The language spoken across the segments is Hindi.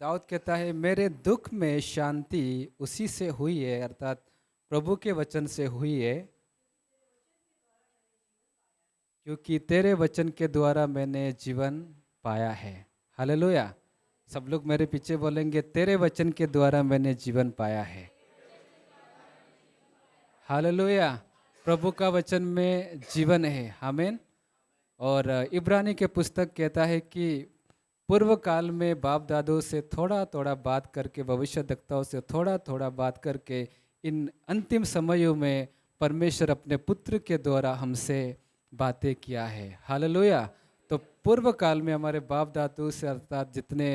दाऊद कहता है मेरे दुख में शांति उसी से हुई है, अर्थात प्रभु के वचन से हुई है, क्योंकि तेरे वचन के द्वारा मैंने जीवन पाया है। हालेलुया। सब लोग मेरे पीछे बोलेंगे, तेरे वचन के द्वारा मैंने जीवन पाया है। हालेलुया। प्रभु का वचन में जीवन है। आमीन। और इब्रानी के पुस्तक कहता है कि पूर्व काल में बाप दादों से थोड़ा थोड़ा बात करके, भविष्यद्वक्ताओं से थोड़ा थोड़ा बात करके, इन अंतिम समयों में परमेश्वर अपने पुत्र के द्वारा हमसे बातें किया है। हालेलुया। तो पूर्व काल में हमारे बाप दादों से, अर्थात जितने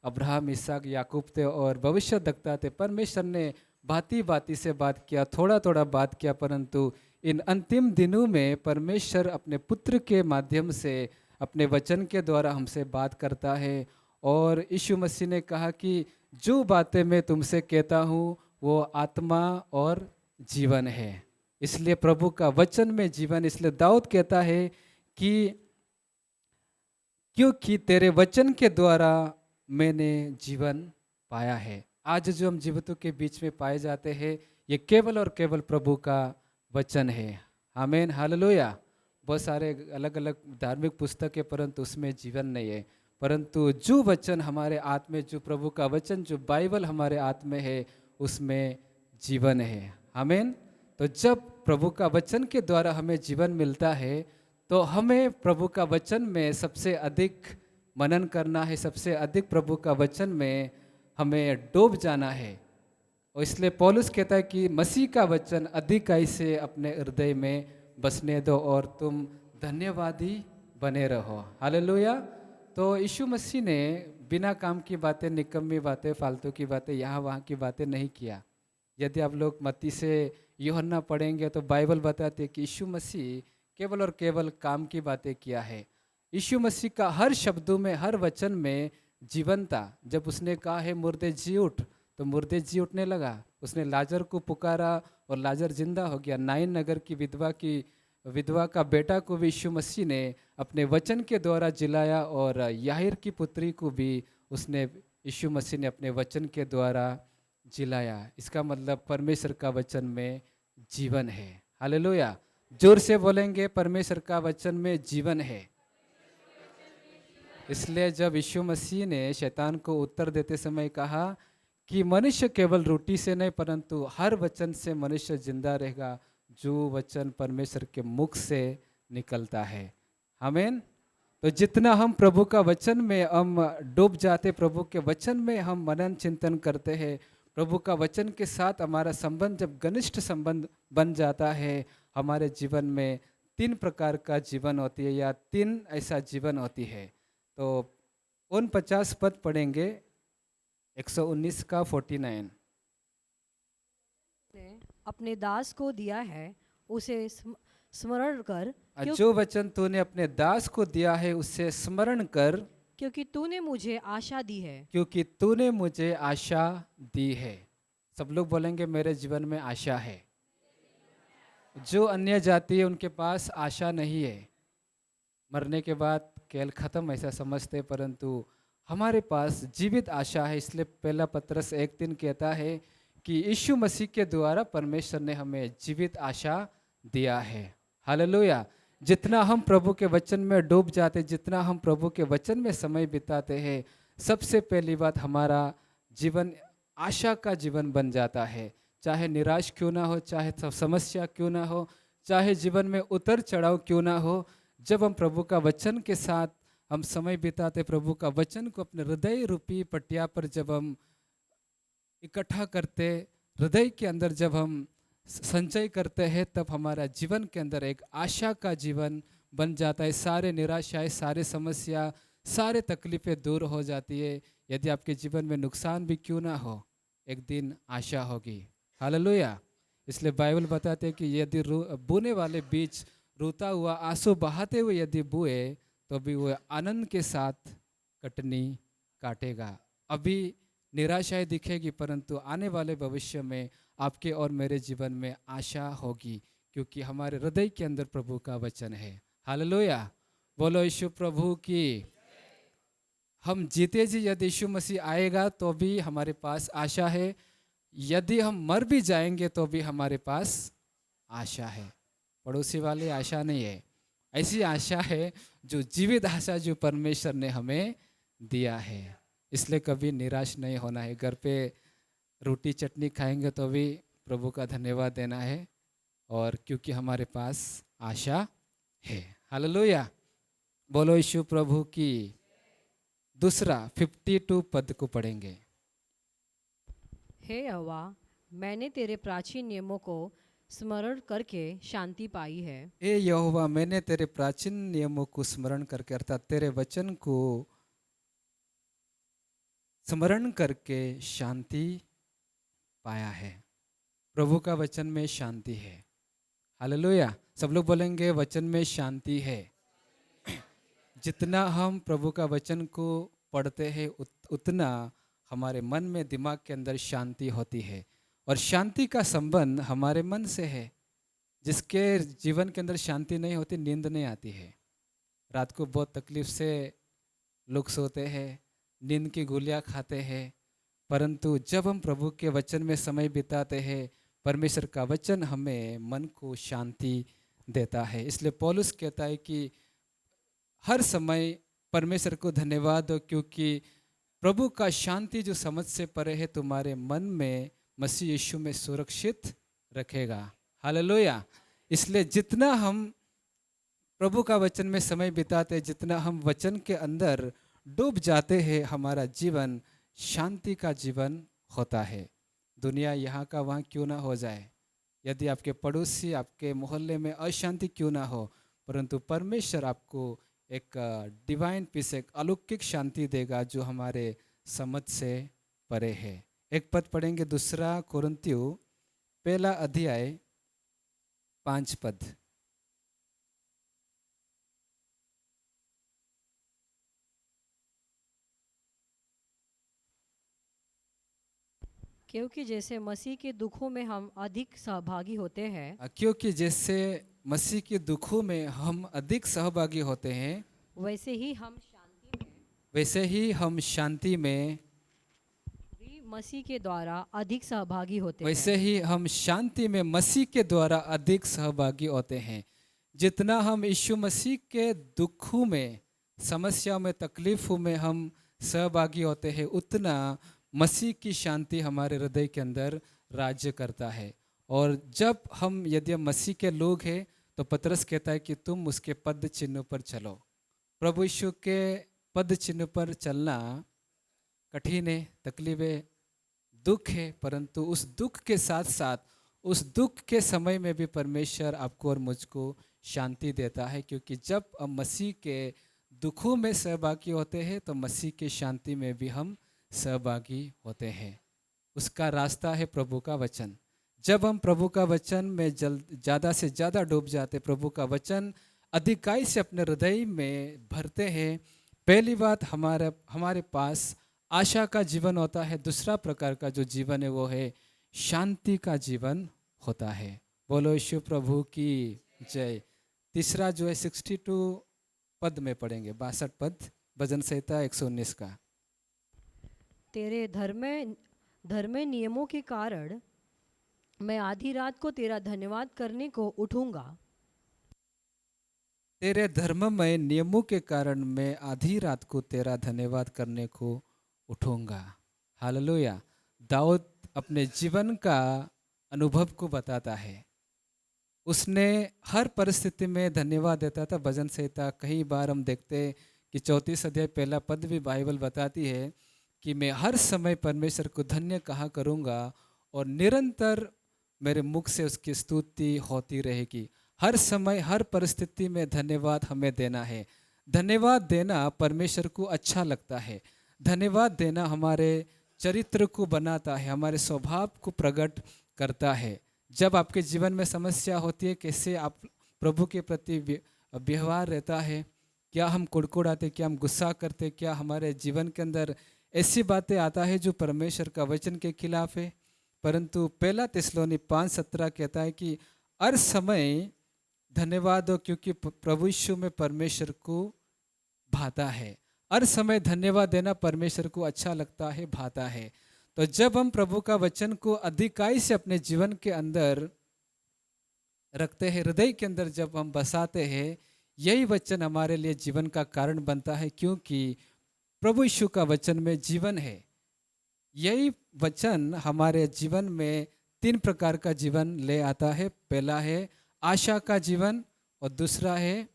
अब्राहम, इसहाक, याकूब थे और भविष्यद्वक्ता थे, परमेश्वर ने भांति भांति से बात किया, थोड़ा थोड़ा बात किया, परंतु इन अंतिम दिनों में परमेश्वर अपने पुत्र के माध्यम से, अपने वचन के द्वारा हमसे बात करता है। और यीशु मसीह ने कहा कि जो बातें मैं तुमसे कहता हूँ वो आत्मा और जीवन है। इसलिए प्रभु का वचन में जीवन, इसलिए दाऊद कहता है कि क्योंकि तेरे वचन के द्वारा मैंने जीवन पाया है। आज जो हम जीवितों के बीच में पाए जाते हैं, ये केवल और केवल प्रभु का वचन है। आमीन। हालेलुया। बहुत सारे अलग अलग धार्मिक पुस्तक है, परंतु उसमें जीवन नहीं है। परंतु जो वचन हमारे आत्मा में, जो प्रभु का वचन, जो बाइबल हमारे आत्मा में है, उसमें जीवन है। आमीन। तो जब प्रभु का वचन के द्वारा हमें जीवन मिलता है, तो हमें प्रभु का वचन में सबसे अधिक मनन करना है, सबसे अधिक प्रभु का वचन में हमें डूब जाना है। और इसलिए पौलुस कहता है कि मसीह का वचन अधिकाई से अपने हृदय में बसने दो और तुम धन्यवादी बने रहो। हालेलुया। तो यीशु मसीह ने बिना काम की बातें, निकम्मी बातें, फालतू की बातें, यहाँ वहाँ की बातें नहीं किया। यदि आप लोग मत्ती से यूहन्ना पढ़ेंगे तो बाइबल बताते हैं कि यीशु मसीह केवल और केवल काम की बातें किया है। यीशु मसीह का हर शब्दों में, हर वचन में जीवन था। जब उसने कहा है मुर्दे जी उठ, तो मुर्दे जी उठने लगा। उसने लाजर को पुकारा और लाजर जिंदा हो गया। नाइन नगर की विधवा का बेटा को भी यीशु मसीह ने अपने वचन के द्वारा जिलाया, और याहिर की पुत्री को भी उसने, यीशु मसीह ने अपने वचन के द्वारा जिलाया। इसका मतलब परमेश्वर का वचन में जीवन है। हालेलुया। जोर से बोलेंगे, परमेश्वर का वचन में जीवन है। इसलिए जब यीशु मसीह ने शैतान को उत्तर देते समय कहा कि मनुष्य केवल रोटी से नहीं परंतु हर वचन से मनुष्य जिंदा रहेगा, जो वचन परमेश्वर के मुख से निकलता है। आमीन। तो जितना हम प्रभु का वचन में हम डूब जाते, प्रभु के वचन में हम मनन चिंतन करते हैं, प्रभु का वचन के साथ हमारा संबंध जब घनिष्ठ संबंध बन जाता है, हमारे जीवन में तीन प्रकार का जीवन होती है, या तीन ऐसा जीवन होती है। तो 49 पद पढ़ेंगे, 119 का 49। ने अपने दास को दिया है उसे स्मरण कर, जो वचन तूने अपने दास को दिया है उसे स्मरण कर, क्योंकि तूने मुझे आशा दी है। क्योंकि तूने मुझे आशा दी है। सब लोग बोलेंगे मेरे जीवन में आशा है। जो अन्य जाति है उनके पास आशा नहीं है, मरने के बाद खेल खत्म ऐसा समझते, परंतु हमारे पास जीवित आशा है। इसलिए पहला पत्रस 1:3 कहता है कि यीशु मसीह के द्वारा परमेश्वर ने हमें जीवित आशा दिया है। हालेलुया। जितना हम प्रभु के वचन में डूब जाते, जितना हम प्रभु के वचन में समय बिताते हैं, सबसे पहली बात हमारा जीवन आशा का जीवन बन जाता है। चाहे निराश क्यों ना हो, चाहे समस्या क्यों ना हो, चाहे जीवन में उतर चढ़ाव क्यों ना हो, जब हम प्रभु का वचन के साथ हम समय बिताते, प्रभु का वचन को अपने हृदय रूपी पटिया पर जब हम इकट्ठा करते, हृदय के अंदर जब हम संचय करते हैं, तब हमारा जीवन के अंदर एक आशा का जीवन बन जाता है। सारे निराशाएं, सारे समस्या, सारे तकलीफें दूर हो जाती है। यदि आपके जीवन में नुकसान भी क्यों ना हो, एक दिन आशा होगी। हालेलुया। इसलिए बाइबल बताते हैं कि यदि बोने वाले बीच रोता हुआ, आंसू बहाते हुए यदि बोए, तो भी वो आनंद के साथ कटनी काटेगा। अभी निराशाएं दिखेगी, परंतु आने वाले भविष्य में आपके और मेरे जीवन में आशा होगी, क्योंकि हमारे हृदय के अंदर प्रभु का वचन है। हालेलुया। बोलो यीशु प्रभु की। हम जीते जी यदि यीशु मसीह आएगा तो भी हमारे पास आशा है, यदि हम मर भी जाएंगे तो भी हमारे पास आशा है। पड़ोसी वाली आशा नहीं है, ऐसी आशा है जो जीवित आशा जो परमेश्वर ने हमें दिया है। इसलिए कभी निराश नहीं होना है। घर पे रोटी चटनी खाएंगे तो भी प्रभु का धन्यवाद देना है, और क्योंकि हमारे पास आशा है। हालेलुया, बोलो यीशु प्रभु की। दूसरा 52 पद को पढ़ेंगे। हे यहोवा, मैंने तेरे प्राचीन नियमों को स्मरण करके शांति पाई है। ए यहोवा, मैंने तेरे प्राचीन नियमों को स्मरण करके, अर्थात तेरे वचन को स्मरण करके शांति पाया है। प्रभु का वचन में शांति है। हालेलुया, सब लोग बोलेंगे वचन में शांति है। जितना हम प्रभु का वचन को पढ़ते हैं उतना हमारे मन में, दिमाग के अंदर शांति होती है। और शांति का संबंध हमारे मन से है। जिसके जीवन के अंदर शांति नहीं होती, नींद नहीं आती है। रात को बहुत तकलीफ से लोग सोते हैं, नींद की गोलियां खाते हैं, परंतु जब हम प्रभु के वचन में समय बिताते हैं, परमेश्वर का वचन हमें मन को शांति देता है। इसलिए पौलुस कहता है कि हर समय परमेश्वर को धन्यवाद दो, क्योंकि प्रभु का शांति जो समझ से परे है तुम्हारे मन में मसीह यीशु में सुरक्षित रखेगा। हालेलुया। इसलिए जितना हम प्रभु का वचन में समय बिताते, जितना हम वचन के अंदर डूब जाते हैं, हमारा जीवन शांति का जीवन होता है। दुनिया यहाँ का वहाँ क्यों ना हो जाए, यदि आपके पड़ोसी, आपके मोहल्ले में अशांति क्यों ना हो, परंतु परमेश्वर आपको एक डिवाइन पीस, एक अलौकिक शांति देगा जो हमारे समझ से परे है। एक पद पढ़ेंगे, दूसरा कोरिन्थियों पहला अध्याय 5 पद। क्योंकि जैसे मसीह के दुखों में हम अधिक सहभागी होते हैं, क्योंकि जैसे मसीह के दुखों में हम अधिक सहभागी होते हैं, वैसे ही हम शांति में भी मसीह के द्वारा अधिक सहभागी होते वैसे हैं। ही हम शांति में मसीह के द्वारा अधिक सहभागी होते हैं। जितना हम यीशु मसीह के दुखों में, समस्याओं में, तकलीफों में हम सहभागी होते हैं, उतना मसीह की शांति हमारे हृदय के अंदर राज्य करता है। और जब हम, यदि हम मसीह के लोग हैं, तो पतरस कहता है कि तुम उसके पद चिन्ह पर चलो। प्रभु यीशु के पद चिन्ह पर चलना कठिन है, तकलीफ है, दुख है, परंतु उस दुख के साथ साथ, उस दुख के समय में भी परमेश्वर आपको और मुझको शांति देता है। क्योंकि जब हम मसीह के दुखों में सहभागी होते हैं, तो मसीह की शांति में भी हम सहभागी होते हैं। उसका रास्ता है प्रभु का वचन। जब हम प्रभु का वचन में ज़्यादा से ज़्यादा डूब जाते, प्रभु का वचन अधिकाई से अपने हृदय में भरते हैं, पहली बात हमारे पास आशा का जीवन होता है। दूसरा प्रकार का जो जीवन है वो है शांति का जीवन होता है। बोलो यीशु प्रभु की जय। तीसरा जो है 62 पद में पढ़ेंगे, 62 पद, भजन संहिता 119 का। तेरे धर्म नियमों के कारण मैं आधी रात को तेरा धन्यवाद करने को उठूंगा। तेरे धर्ममय नियमों के कारण मैं आधी रात को तेरा धन्यवाद करने को उठूंगा। हालेलुया। दाऊद अपने जीवन का अनुभव को बताता है। उसने हर परिस्थिति में धन्यवाद देता था। भजन संहिता कई बार हम देखते हैं कि 34 अध्याय पहला पद भी बाइबल बताती है कि मैं हर समय परमेश्वर को धन्य कहा करूँगा और निरंतर मेरे मुख से उसकी स्तुति होती रहेगी। हर समय, हर परिस्थिति में धन्यवाद हमें देना है। धन्यवाद देना परमेश्वर को अच्छा लगता है। धन्यवाद देना हमारे चरित्र को बनाता है, हमारे स्वभाव को प्रकट करता है। जब आपके जीवन में समस्या होती है, कैसे आप प्रभु के प्रति व्यवहार रहता है, क्या हम कुड़कुड़ाते, क्या हम गुस्सा करते, क्या हमारे जीवन के अंदर ऐसी बातें आता है जो परमेश्वर का वचन के खिलाफ है। परंतु पहला थिस्सलुनी 5:17 कहता है कि हर समय धन्यवाद हो, क्योंकि प्रभु यीशु में परमेश्वर को भाता है। हर समय धन्यवाद देना परमेश्वर को अच्छा लगता है, भाता है। तो जब हम प्रभु का वचन को अधिकाई से अपने जीवन के अंदर रखते हैं, हृदय के अंदर जब हम बसाते हैं, यही वचन हमारे लिए जीवन का कारण बनता है, क्योंकि प्रभु यीशु का वचन में जीवन है। यही वचन हमारे जीवन में 3 प्रकार का जीवन ले आता है। पहला है आशा का जीवन, और दूसरा है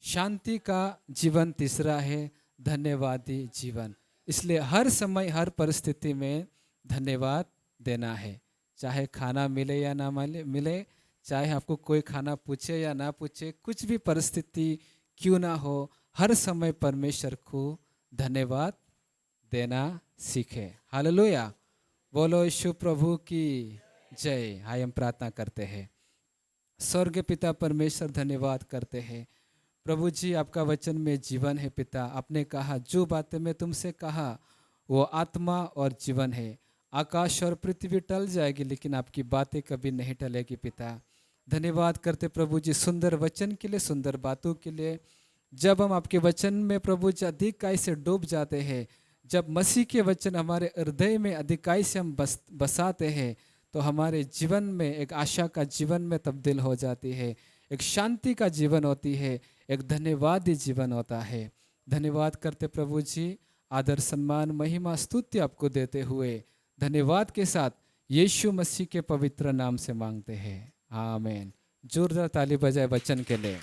शांति का जीवन, तीसरा है धन्यवादी जीवन। इसलिए हर समय हर परिस्थिति में धन्यवाद देना है, चाहे खाना मिले या ना मिले, चाहे आपको कोई खाना पूछे या ना पूछे, कुछ भी परिस्थिति क्यों ना हो, हर समय परमेश्वर को धन्यवाद देना सीखे। हालेलुया, बोलो यीशु प्रभु की जय। आइए हम प्रार्थना करते हैं। स्वर्ग पिता परमेश्वर, धन्यवाद करते हैं प्रभु जी, आपका वचन में जीवन है पिता। आपने कहा जो बातें मैं तुमसे कहा वो आत्मा और जीवन है। आकाश और पृथ्वी टल जाएगी लेकिन आपकी बातें कभी नहीं टलेगी पिता। धन्यवाद करते प्रभु जी सुंदर वचन के लिए, सुंदर बातों के लिए। जब हम आपके वचन में प्रभु जी अधिकाई से डूब जाते हैं, जब मसीह के वचन हमारे हृदय में अधिकाई से हम बसाते हैं, तो हमारे जीवन में एक आशा का जीवन में तब्दील हो जाती है, एक शांति का जीवन होती है, एक धन्यवादी जीवन होता है। धन्यवाद करते प्रभु जी, आदर सम्मान महिमा स्तुति आपको देते हुए धन्यवाद के साथ यीशु मसीह के पवित्र नाम से मांगते हैं, आमीन। जोरदार ताली बजाए वचन के लिए।